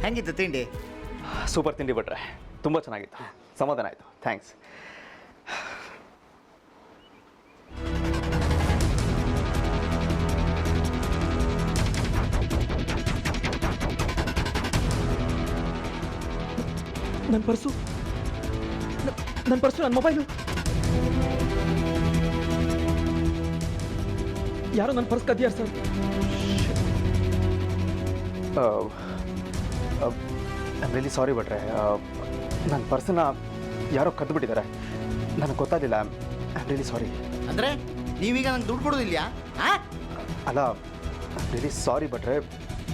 ಹೆಂಗಿತ್ತು ತಿಂಡಿ? ಸೂಪರ್ ತಿಂಡಿ ಬಿಟ್ರೆ ತುಂಬ ಚೆನ್ನಾಗಿತ್ತು, ಸಮಾಧಾನ ಆಯಿತು. ಥ್ಯಾಂಕ್ಸ್. ನನ್ನ ಪರ್ಸು, ನನ್ನ ಮೊಬೈಲು, ಯಾರೋ ನನ್ನ ಪರ್ಸ್ ಕದಿಯಾರ ಸರ್. ಐಮ್ ರಿಯಲಿ ಸಾರಿ ಬಿಟ್ರೆ ನನ್ನ ಪರ್ಸನ್ನ ಯಾರೋ ಕದ್ದು ಬಿಟ್ಟಿದ್ದಾರೆ, ನನಗೆ ಗೊತ್ತಾಗಲಿಲ್ಲ. I'm really sorry. ಅಂದರೆ ನೀವೀಗ ನಂಗೆ ದುಡ್ಡು ಕೊಡೋದಿಲ್ಲ? ಅಲ್ಲ, ರಿಯಲಿ ಸಾರಿ ಬಿಟ್ರೆ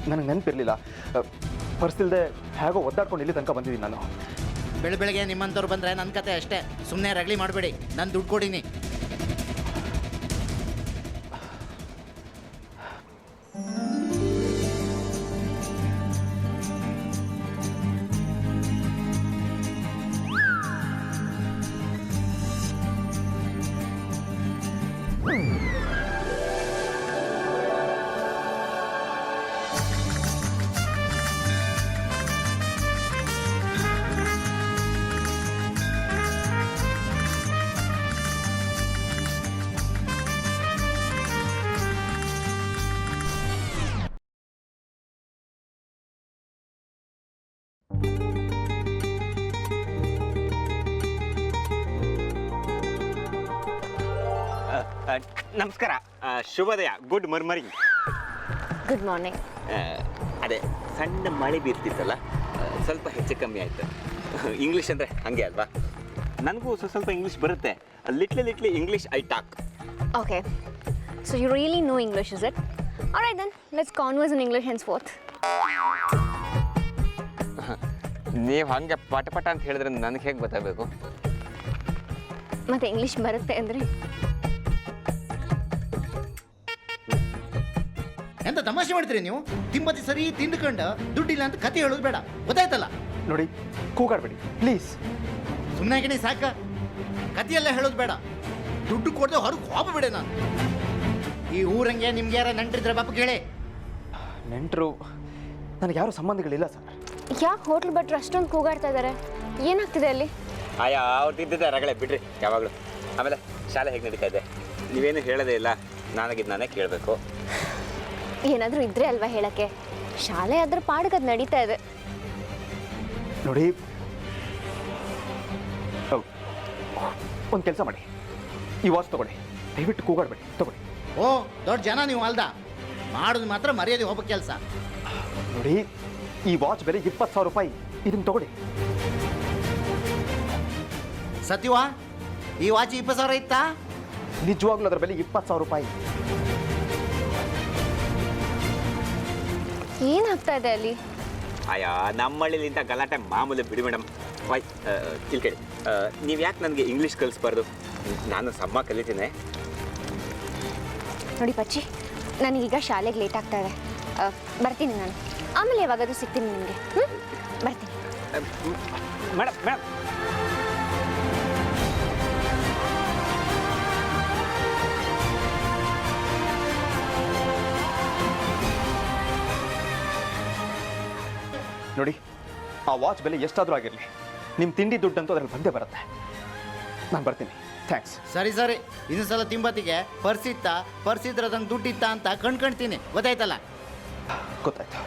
ನನಗೆ ನೆನಪಿರಲಿಲ್ಲ. ಪರ್ಸ್ ಇಲ್ಲದೆ ಹೇಗೋ ಒದ್ದಾಡ್ಕೊಂಡು ಇಲ್ಲಿ ತನಕ ಬಂದಿದ್ದೀನಿ ನಾನು. ಬೆಳಗ್ಗೆ ನಿಮ್ಮಂಥವ್ರು ಬಂದರೆ ನನ್ನ ಕತೆ ಅಷ್ಟೇ. ಸುಮ್ಮನೆ ರಗಳಿ ಮಾಡಬೇಡಿ, ನಾನು ದುಡ್ಡು ಕೊಡೀನಿ. ನಮಸ್ಕಾರ, ಶುಭೋದಯ, ಗುಡ್ ಮರ್ಮರಿಂಗ್. Good morning. ಅದೇ ಸಣ್ಣ ಮಳೆ ಬೀರ್ತಿತ್ತಲ್ಲ, ಸ್ವಲ್ಪ ಹೆಚ್ಚು ಕಮ್ಮಿ ಆಯಿತು. ಇಂಗ್ಲೀಷ್ ಅಂದರೆ ಹಾಗೆ ಅಲ್ವಾ? ನನಗೂ ಸ್ವಲ್ಪ ಇಂಗ್ಲೀಷ್ ಬರುತ್ತೆ. Littly English I talk. Okay. So you really know English, is it? All right then, let's converse in English henceforth. ನೀವು ಹಾಗೆ ಪಟ ಅಂತ ಹೇಳಿದ್ರೆ ನನಗೆ ಹೇಗೆ ಗೊತ್ತಾಗಬೇಕು? ಮತ್ತೆ ಇಂಗ್ಲೀಷ್ ಬರುತ್ತೆ ಅಂದರೆ ಎಂತ ತಮಾಷೆ ಮಾಡ್ತೀರಿ ನೀವು? ತಿಂಬತಿ ಸರಿ ತಿಂದುಕೊಂಡು ದುಡ್ಡಿಲ್ಲ ಅಂತ ಕತೆ ಹೇಳೋದು ಬೇಡ, ಗೊತ್ತಾಯ್ತಲ್ಲ? ನೋಡಿ, ಕೂಗಾಡಬೇಡಿ ಪ್ಲೀಸ್. ಸುಮ್ಮನೆ ಕಣಿ ಸಾಕ, ಕತೆಯೆಲ್ಲ ಹೇಳೋದು ಬೇಡ. ದುಡ್ಡು ಕೊಡದೆ ಹೊರಗೆ ಹೋಗಬೇಡ. ನಾನು ಈ ಊರಂಗೆ ನಿಮ್ಗೆ ಯಾರ ನೆಂಟ್ರಿದ್ರೆ ಬಾಪ ಕೇಳಿ. ನೆಂಟರು ನನಗೆ ಯಾರು ಸಂಬಂಧಗಳಿಲ್ಲ ಸರ್. ಯಾಕೆ ಹೋಟ್ಲ್ ಭಟ್ರು ಅಷ್ಟೊಂದು ಕೂಗಾಡ್ತಾ ಇದ್ದಾರೆ? ಏನಾಗ್ತಿದೆ ಅಲ್ಲಿ? ಆಯಾ, ಅವ್ರು ಇದ್ದಿದ್ದೆ ರಗಳೆ ಬಿಡ್ರಿ ಯಾವಾಗಲೂ. ಆಮೇಲೆ ಶಾಲೆ ಹೇಗೆ ನಡೀತಾ ಇದೆ? ನೀವೇನು ಹೇಳೋದೇ ಇಲ್ಲ, ನನಗಿದ್ದು ನಾನೇ ಕೇಳಬೇಕು. ಏನಾದರೂ ಇದ್ರೆ ಅಲ್ವಾ ಹೇಳಕ್ಕೆ? ಶಾಲೆ ಅದ್ರ ಪಾಡ್ಗದು ನಡೀತಾ ಇದೆ. ನೋಡಿ, ಒಂದು ಕೆಲಸ ಮಾಡಿ, ಈ ವಾಚ್ ತಗೊಳ್ಳಿ, ದಯವಿಟ್ಟು ಕೂಗಾಡಬೇಡಿ, ತಗೊಳ್ಳಿ. ಓ, ದೊಡ್ಡ ಜನ ನೀವು ಅಲ್ದ, ಮಾಡೋದು ಮಾತ್ರ ಮರ್ಯಾದೆ ಹೋಗೋ ಕೆಲಸ. ನೋಡಿ, ಈ ವಾಚ್ ಬೆಲೆ 20,000 ರೂಪಾಯಿ, ಇದನ್ನು ತಗೊಳ್ಳಿ. ಸತ್ಯವಾ, ಈ ವಾಚ್ 20,000 ಇತ್ತಾ? ನಿಜವಾಗ್ಲೂ ಅದರ ಬೆಲೆ 20,000 ರೂಪಾಯಿ. ಏನಾಗ್ತಾ ಇದೆ ಅಲ್ಲಿ? ಆಯಾ, ನಮ್ಮಳ್ಳಿಲಿಂದ ಗಲಾಟೆ ಮಾಮೂಲಿ ಬಿಡಿ ಮೇಡಮ್. ವಾಯ್, ಇಲ್ಲಿ ಕೇಳಿ, ನೀವು ಯಾಕೆ ನನಗೆ ಇಂಗ್ಲೀಷ್ ಕಲಿಸ್ಬಾರ್ದು? ನಾನು ಸಮ್ಮ ಕಲಿತೀನಿ. ನೋಡಿ ಪಚ್ಚಿ, ನನಗೀಗ ಶಾಲೆಗೆ ಲೇಟ್ ಆಗ್ತಾ ಇದೆ, ಬರ್ತೀನಿ ನಾನು. ಆಮೇಲೆ ಯಾವಾಗಾದ್ರೂ ಸಿಗ್ತೀನಿ ನಿಮಗೆ. ಬರ್ತೀನಿ ಮೇಡಮ್. ಮೇಡಮ್, ನೋಡಿ, ಆ ವಾಚ್ ಬೆಲೆ ಎಷ್ಟಾದರೂ ಆಗಿರಲಿ, ನಿಮ್ಮ ತಿಂಡಿ ದುಡ್ಡಂತೂ ಅದ್ರಲ್ಲಿ ಬಂದೇ ಬರುತ್ತೆ. ನಾನು ಬರ್ತೀನಿ. ಥ್ಯಾಂಕ್ಸ್. ಸರಿ, ಇನ್ನೊಂದು ಸಲ ತಿಂಬತ್ತಿಗೆ ಪರ್ಸಿದ್ರೆ ಅದನ್ನು ದುಡ್ಡಿತ್ತ ಅಂತ ಕಣ್ಕೊಳ್ತೀನಿ, ಗೊತ್ತಾಯ್ತಲ್ಲ? ಗೊತ್ತಾಯ್ತು.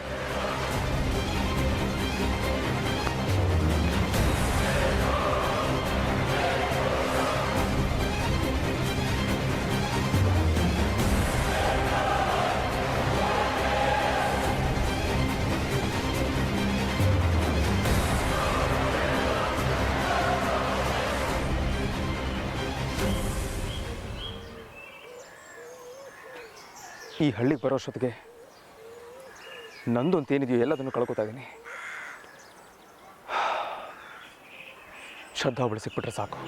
ಈ ಹಳ್ಳಿಗೆ ಬರೋಷ್ಟೊತ್ತಿಗೆ ನಂದು ಅಂತ ಏನಿದೆಯೋ ಎಲ್ಲದನ್ನು ಕಳ್ಕೊತಾ ಇದ್ದೀನಿ. ಶ್ರದ್ಧಾ ಒಬ್ಬಳು ಸಿಕ್ಬಿಟ್ರೆ ಸಾಕು.